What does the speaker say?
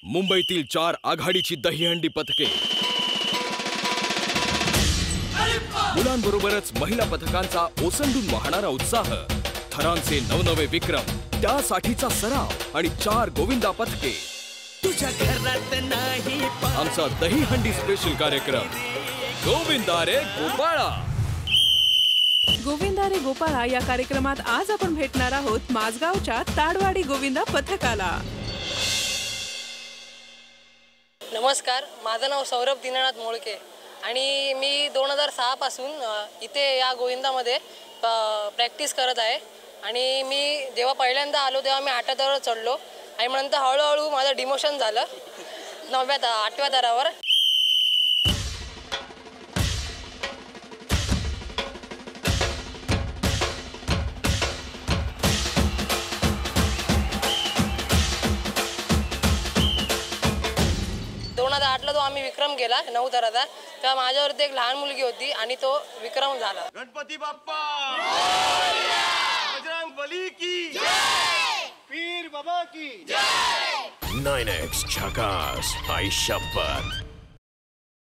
मुंबईतील 4 आघाडीची दहीहंडी पथके, मुलांबरोबरच महिला पथकांचा ओसंडून वाहणारा उत्साह, थरांचे नवनवे विक्रम, त्यासाठीचा सराव आणि 4 गोविंदा पथके. तुझ्या घरात नाही आमचा दहीहंडी स्पेशल कार्यक्रम गोविंदा रे गोपाळा. गोविंदा रे गोपाळा या कार्यक्रमात आज आपण भेटणार आहोत माझगावच्या ताडवाडी गोविंदा पथकाला. नमस्कार, माझं नाव सौरभ दीनानाथ मोळके आणि मी 2006 पासून इथे या गोविंदामध्ये प्रॅक्टिस करत आहे. आणि मी जेव्हा पहिल्यांदा आलो तेव्हा मी 8व्या दरावर चढलो आणि नंतर हळूहळू माझं डिमोशन झालं 8व्या दरावर. तो आम्ही विक्रम केला 9 दराचा. तेव्हा माझ्यावरती एक लहान मुलगी होती आणि तो विक्रम झाला. गणपती बाप्पा, बजरंग बली की जय, पीर बाबा की जय. 9X झकास, आई शपथ.